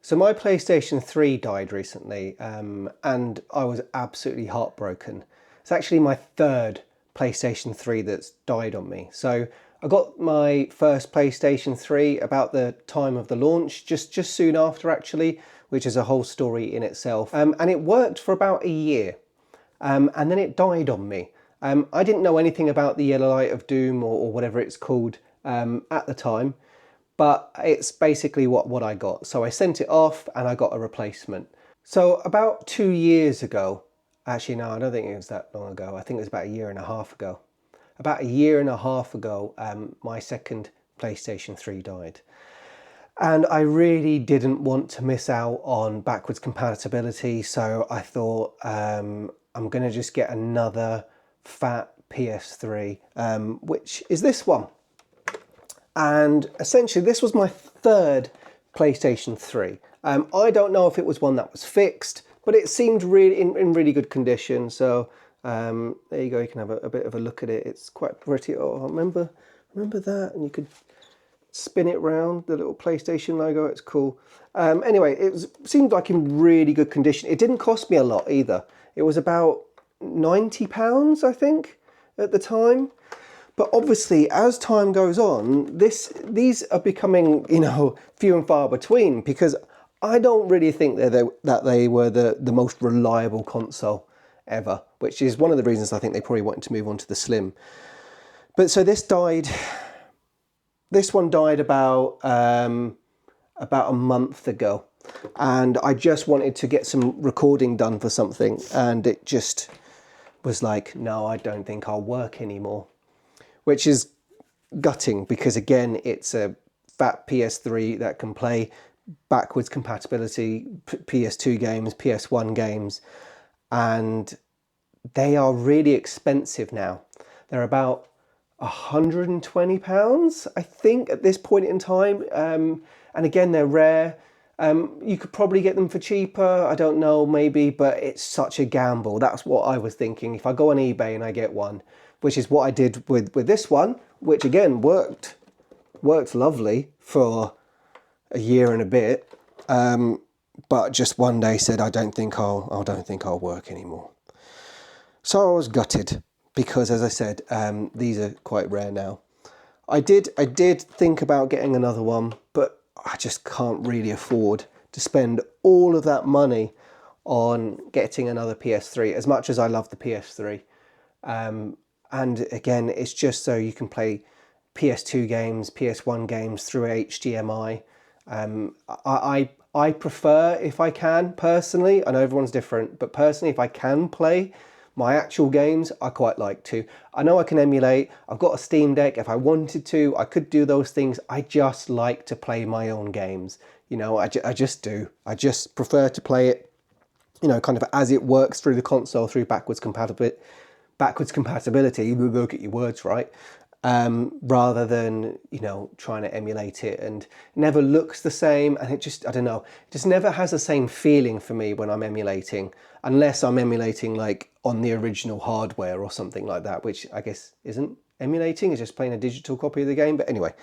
So my PlayStation 3 died recently, and I was absolutely heartbroken. It's actually my third PlayStation 3 that's died on me. So I got my first PlayStation 3 about the time of the launch, just soon after actually, which is a whole story in itself. And it worked for about a year, and then it died on me. I didn't know anything about the Yellow Light of Doom or whatever it's called at the time, but it's basically what I got. So I sent it off and I got a replacement. So about 2 years ago, actually no, I don't think it was that long ago. I think it was about a year and a half ago. About a year and a half ago, my second PlayStation 3 died. And I really didn't want to miss out on backwards compatibility, so I thought I'm going to just get another fat PS3, which is this one. And essentially this was my third PlayStation 3. I don't know if it was one that was fixed, but it seemed really in really good condition. So there you go, you can have a bit of a look at it. It's quite pretty. Oh, remember that? And you could spin it round, the little PlayStation logo, it's cool. Anyway, seemed like in really good condition. It didn't cost me a lot either. It was about £90, I think, at the time. But obviously, as time goes on, these are becoming, few and far between, because I don't really think that they were the most reliable console ever, which is one of the reasons I think they probably wanted to move on to the Slim. But so this one died about a month ago, and I just wanted to get some recording done for something, and it just was like, no, I don't think I'll work anymore. Which is gutting, because again, it's a fat PS3 that can play backwards compatibility, PS2 games, PS1 games, and they are really expensive now. They're about £120, I think, at this point in time. And again, they're rare. You could probably get them for cheaper, I don't know, maybe, but it's such a gamble. That's what I was thinking. If I go on eBay and I get one, which is what I did with this one, which again worked lovely for a year and a bit, but just one day said, I don't think I'll work anymore. So I was gutted, because as I said, these are quite rare now. I did think about getting another one, but I just can't really afford to spend all of that money on getting another PS3, as much as I love the PS3. And again, it's just so you can play PS2 games, PS1 games through HDMI. I prefer, if I can, personally, I know everyone's different, but personally, if I can play my actual games, I quite like to. I know I can emulate. I've got a Steam Deck. If I wanted to, I could do those things. I just like to play my own games. I just do. I just prefer to play it, kind of as it works through the console, through backwards compatibility, look at your words right, rather than, trying to emulate it, and it never looks the same, and it just, I don't know, it just never has the same feeling for me when I'm emulating, unless I'm emulating like on the original hardware or something like that, which I guess isn't emulating, it's just playing a digital copy of the game. But anyway,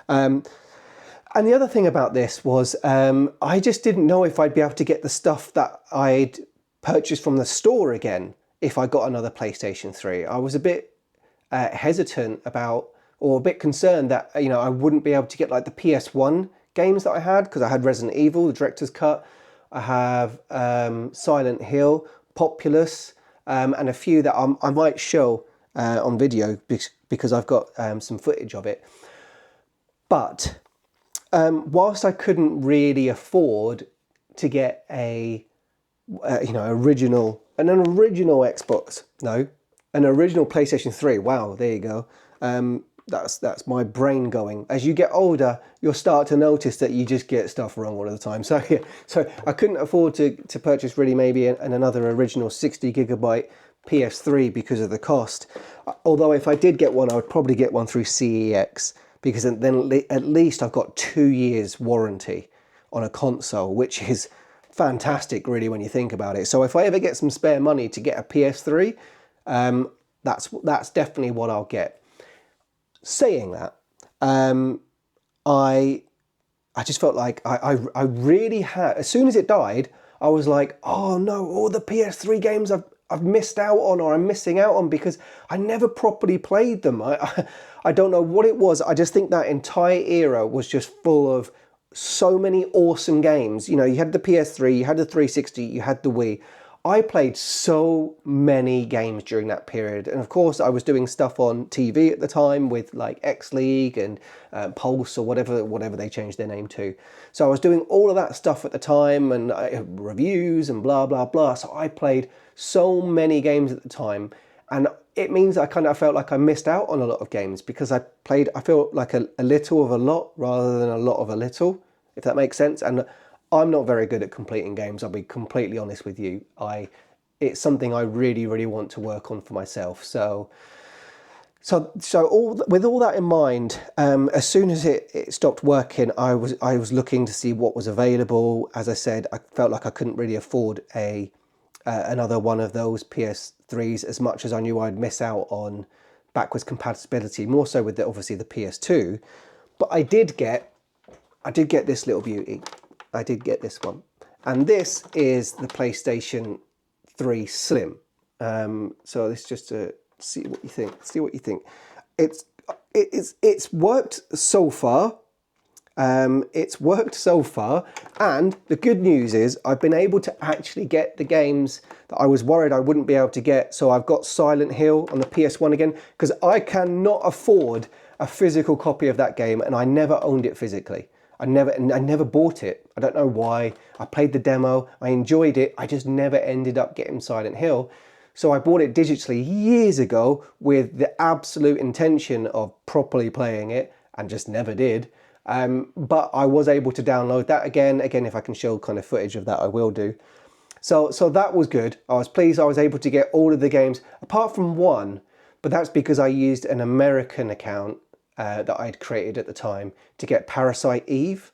and the other thing about this was I just didn't know if I'd be able to get the stuff that I'd purchased from the store again if I got another PlayStation 3. I was a bit hesitant about, or a bit concerned that, I wouldn't be able to get like the PS1 games that I had, because I had Resident Evil, the director's cut, I have Silent Hill, Populous, and a few that I might show on video, because I've got some footage of it. But whilst I couldn't really afford to get an original Xbox, no, an original PlayStation 3. Wow, there you go. That's my brain going. As you get older, you'll start to notice that you just get stuff wrong all the time. So yeah, so I couldn't afford to purchase really maybe another original 60 gigabyte PS3 because of the cost. Although if I did get one, I would probably get one through CEX, because then at least I've got 2 years warranty on a console, which is fantastic really when you think about it. So if I ever get some spare money to get a PS3, that's definitely what I'll get. Saying that, I I just felt like I really had, as soon as it died, I was like, oh no, all the PS3 games I've missed out on, or I'm missing out on, because I never properly played them. I don't know what it was. I just think that entire era was just full of so many awesome games. You know, you had the PS3, you had the 360, you had the Wii. I played so many games during that period, and of course I was doing stuff on TV at the time with like X League and Pulse or whatever they changed their name to. So I was doing all of that stuff at the time, and reviews and blah blah blah. So I played so many games at the time, and it means I kind of felt like I missed out on a lot of games because I feel like a little of a lot rather than a lot of a little, if that makes sense. And I'm not very good at completing games, I'll be completely honest with you. It's something I really, really want to work on for myself. So with all that in mind, as soon as it stopped working, I was looking to see what was available. As I said, I felt like I couldn't really afford another one of those PS3s, as much as I knew I'd miss out on backwards compatibility, more so with obviously the PS2. But I did get this little beauty. I did get this one, and this is the PlayStation 3 Slim. So this just to see what you think. It's worked so far. It's worked so far, and the good news is I've been able to actually get the games that I was worried I wouldn't be able to get. So I've got Silent Hill on the PS1 again, because I cannot afford a physical copy of that game, and I never owned it physically. I never bought it. I don't know why. I played the demo, I enjoyed it, I just never ended up getting Silent Hill. So I bought it digitally years ago with the absolute intention of properly playing it, and just never did. But I was able to download that again. Again, if I can show kind of footage of that, I will do. So that was good. I was pleased I was able to get all of the games, apart from one, but that's because I used an American account that I'd created at the time to get Parasite Eve.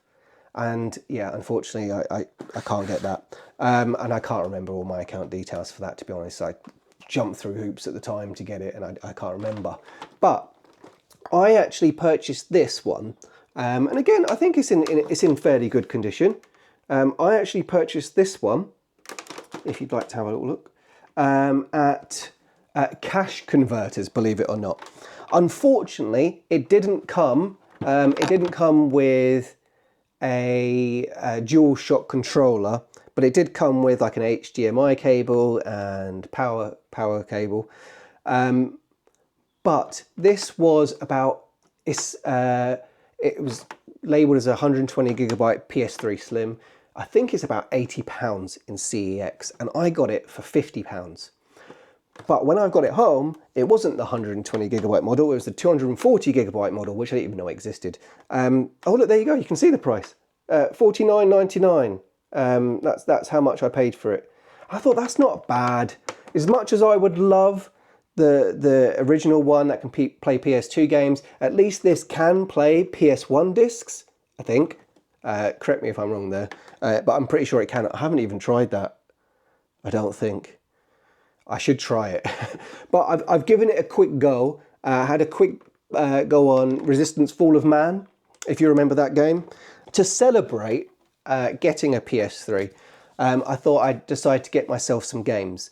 And yeah, unfortunately, I can't get that. And I can't remember all my account details for that, to be honest. I jumped through hoops at the time to get it, and I can't remember. But I actually purchased this one. And again, I think it's in fairly good condition. I actually purchased this one, if you'd like to have a little look, at Cash Converters, believe it or not. Unfortunately, it didn't come with a DualShock controller, but it did come with like an HDMI cable and power cable. But this was about it was labelled as a 120 gigabyte PS3 Slim. I think it's about £80 in CEX, and I got it for £50. But when I got it home, it wasn't the 120 gigabyte model, it was the 240 gigabyte model, which I didn't even know existed. Oh look, there you go, you can see the price. $49.99. That's how much I paid for it. I thought that's not bad. As much as I would love the original one that can play PS2 games, at least this can play PS1 discs, I think. Correct me if I'm wrong there, but I'm pretty sure it can. I haven't even tried that, I don't think. I should try it. But I've given it a quick go. I had a quick go on Resistance Fall of Man, if you remember that game. To celebrate getting a PS3, I thought I'd decide to get myself some games.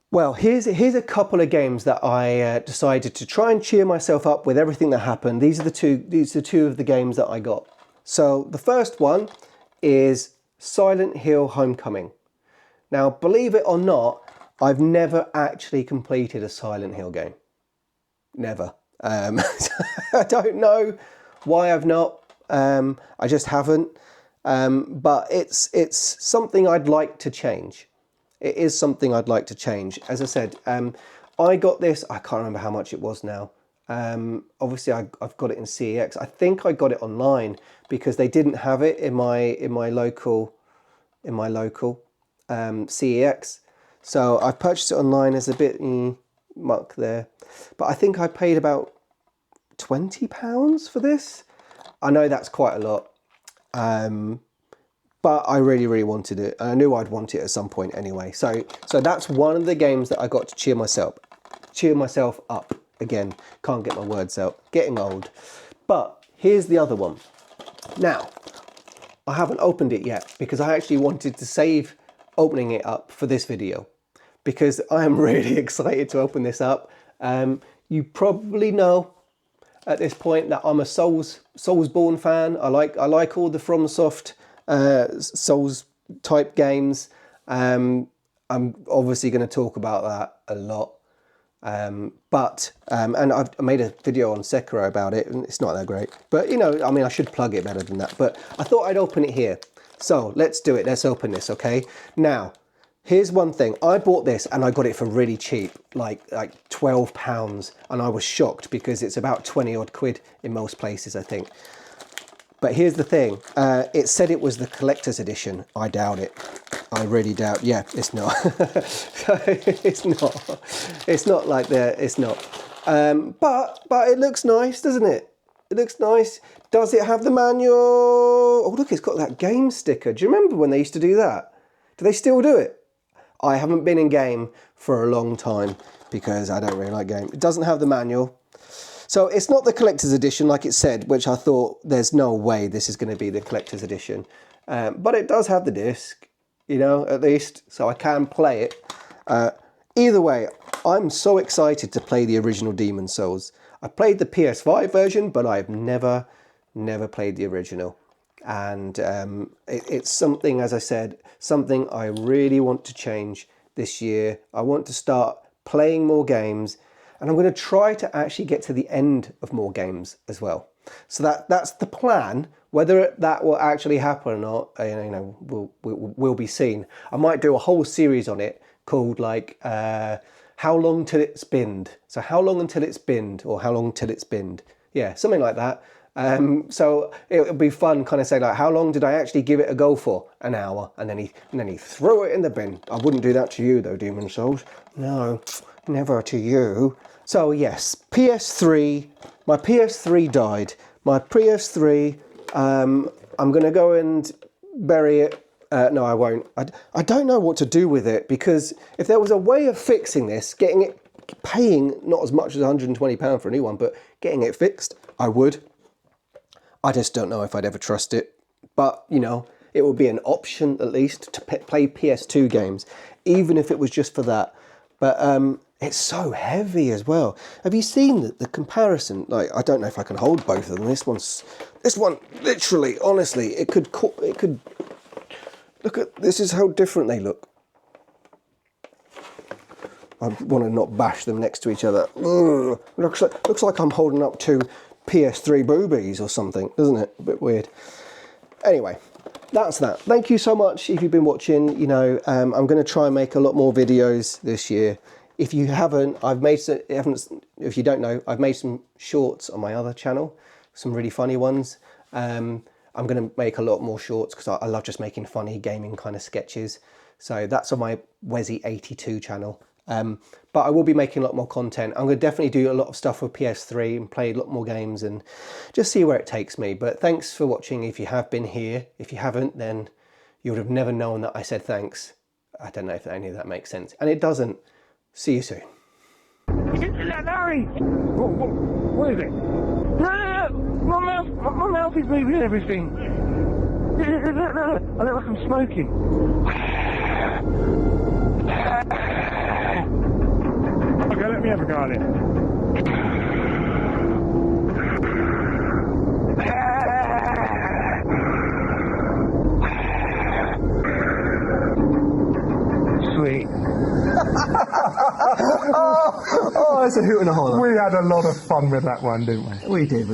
Well, here's a couple of games that I decided to try and cheer myself up with everything that happened. These are two of the games that I got. So the first one is Silent Hill Homecoming. Now, believe it or not, I've never actually completed a Silent Hill game. Never. I don't know why I've not. I just haven't. But it's something I'd like to change. It is something I'd like to change. As I said, I got this, I can't remember how much it was now. Obviously I've got it in CEX. I think I got it online because they didn't have it in my local CEX. So I've purchased it online. As a bit muck there, but I think I paid about £20 for this. I know that's quite a lot, but I really, really wanted it, and I knew I'd want it at some point anyway. So that's one of the games that I got to cheer myself up. Again, can't get my words out, getting old. But here's the other one. Now, I haven't opened it yet because I actually wanted to save opening it up for this video because I am really excited to open this up. You probably know at this point that I'm a Soulsborne fan. I like all the FromSoft Souls type games. I'm obviously going to talk about that a lot. And I've made a video on Sekiro about it, and it's not that great. But, you know, I mean, I should plug it better than that. But I thought I'd open it here. So let's do it. Let's open this, okay? Now, here's one thing. I bought this, and I got it for really cheap, like £12. And I was shocked because it's about 20 odd quid in most places, I think. But here's the thing. It said it was the collector's edition. I doubt it. I really doubt. Yeah, it's not. It's not. It's not like that. It's not. But it looks nice, doesn't it? It looks nice. Does it have the manual? Oh, look, it's got that game sticker. Do you remember when they used to do that? Do they still do it? I haven't been in game for a long time because I don't really like game. It doesn't have the manual. So it's not the collector's edition, like it said, which I thought there's no way this is going to be the collector's edition. But it does have the disc, you know, at least, so I can play it. Either way, I'm so excited to play the original Demon's Souls. I played the PS5 version, but I've never played the original. And it's something, as I said, something I really want to change this year. I want to start playing more games, and I'm going to try to actually get to the end of more games as well. So that's the plan. Whether that will actually happen or not, you know, will be seen. I might do a whole series on it called like how long till it's binned. So how long until it's binned, or how long till it's binned. Yeah, something like that. So it would be fun, kind of say like, how long did I actually give it a go for? An hour, and then he threw it in the bin. I wouldn't do that to you though, Demon's Souls. No, never to you. So yes, PS3. My PS3 died. My PS3. I'm going to go and bury it. No, I won't. I don't know what to do with it, because if there was a way of fixing this, paying not as much as £120 for a new one, but getting it fixed, I would. I just don't know if I'd ever trust it. But, you know, it would be an option at least to play PS2 games, even if it was just for that. But it's so heavy as well. Have you seen the comparison? Like, I don't know if I can hold both of them. This one, literally, honestly, it could, look at, this is how different they look. I want to not bash them next to each other. Ugh. Looks like I'm holding up two PS3 boobies or something, doesn't it? A bit weird. Anyway, that's that. Thank you so much if you've been watching. You know, I'm going to try and make a lot more videos this year. If you haven't, if you don't know, I've made some shorts on my other channel, some really funny ones. I'm going to make a lot more shorts because I love just making funny gaming kind of sketches. So that's on my Wezzy82 channel. But I will be making a lot more content. I'm going to definitely do a lot of stuff with PS3 and play a lot more games and just see where it takes me. But thanks for watching if you have been here. If you haven't, then you would have never known that I said thanks. I don't know if any of that makes sense. And it doesn't. See you soon. Hurry! What is it? No! My mouth is moving and everything. I look like I'm smoking. Okay, let me have a go at it. Sweet. Oh, it's a hoot and a holler. We had a lot of fun with that one, didn't we? We did.